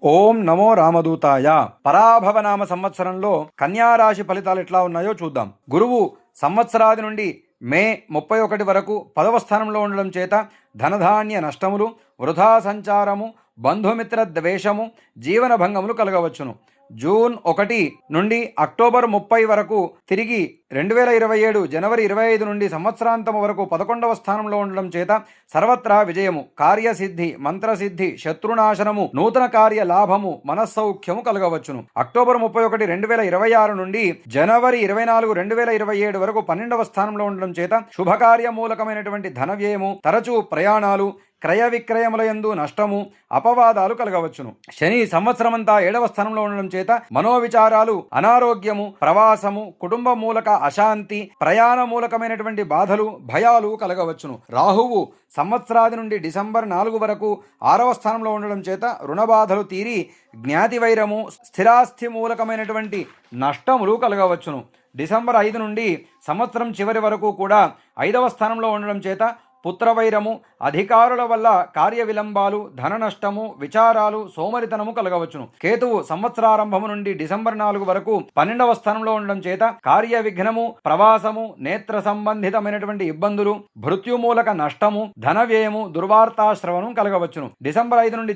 ఓం నమో రామదూతాయ. పరాభవనామ సంవత్సరంలో కన్యారాశి ఫలితాలు ఎట్లా ఉన్నాయో చూద్దాం. గురువు సంవత్సరాది నుండి మే 31 వరకు 10వ స్థానంలో ఉండడం చేత ధనధాన్య నష్టములు, వృధా సంచారము, బంధుమిత్ర ద్వేషము, జీవన భంగములు కలగవచ్చును. జూన్ 1 నుండి అక్టోబర్ 30 వరకు తిరిగి 2027 జనవరి 25 నుండి సంవత్సరాంతం వరకు 11వ స్థానంలో ఉండడం చేత సర్వత్రా విజయము, కార్యసిద్ధి, మంత్రసిద్ధి, శత్రునాశనము, నూతన కార్య లాభము, మనస్సౌఖ్యము కలగవచ్చును. అక్టోబర్ 31 2026 నుండి జనవరి 24 2027 వరకు 12వ స్థానంలో ఉండడం చేత శుభకార్యమూలకమైనటువంటి ధన వ్యయము, తరచూ ప్రయాణాలు, క్రయ విక్రయములయందు నష్టము, అపవాదాలు కలగవచ్చును. శని సంవత్సరమంతా 7వ స్థానంలో ఉండడం చేత మనోవిచారాలు, అనారోగ్యము, ప్రవాసము, కుటుంబ మూలక అశాంతి, ప్రయాణ మూలకమైనటువంటి బాధలు, భయాలు కలగవచ్చును. రాహువు సంవత్సరాది నుండి డిసెంబర్ 4 వరకు 6వ స్థానంలో ఉండడం చేత రుణబాధలు తీరి జ్ఞాతి వైరము, స్థిరాస్తి మూలకమైనటువంటి నష్టములు కలగవచ్చును. డిసెంబర్ 5 నుండి సంవత్సరం చివరి వరకు కూడా 5వ స్థానంలో ఉండడం చేత పుత్రవైరము, అధికారుల వల్ల కార్య విలంబాలు, ధన నష్టము, విచారాలు, సోమరితనము కలగవచ్చును. కేతువు సంవత్సరారంభము నుండి డిసెంబర్ 4 వరకు 12వ స్థానంలో ఉండడం చేత కార్య విఘ్నము, ప్రవాసము, నేత్ర సంబంధితమైనటువంటి ఇబ్బందులు, మృత్యుమూలక నష్టము, ధన వ్యయము, దుర్వార్తాశ్రవణం కలగవచ్చును. డిసెంబర్ 5 నుండి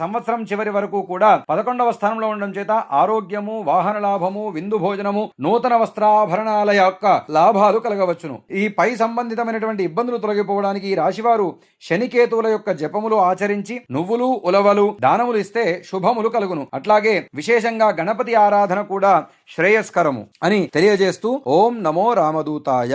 సంవత్సరం చివరి వరకు కూడా 11వ స్థానంలో ఉండడం చేత ఆరోగ్యము, వాహన లాభము, విందు భోజనము, నూతన వస్త్రాభరణాల యొక్క లాభాలు కలగవచ్చును. ఈ పై సంబంధితమైనటువంటి ఇబ్బందులు తొలగిపోవడానికి ఈ రాశివారు శనికేతువుల యొక్క జపములు ఆచరించి నువ్వులు, ఉలవలు దానములు ఇస్తే శుభములు కలుగును. అట్లాగే విశేషంగా గణపతి ఆరాధన కూడా శ్రేయస్కరము అని తెలియజేస్తూ ఓం నమో రామదూతాయ.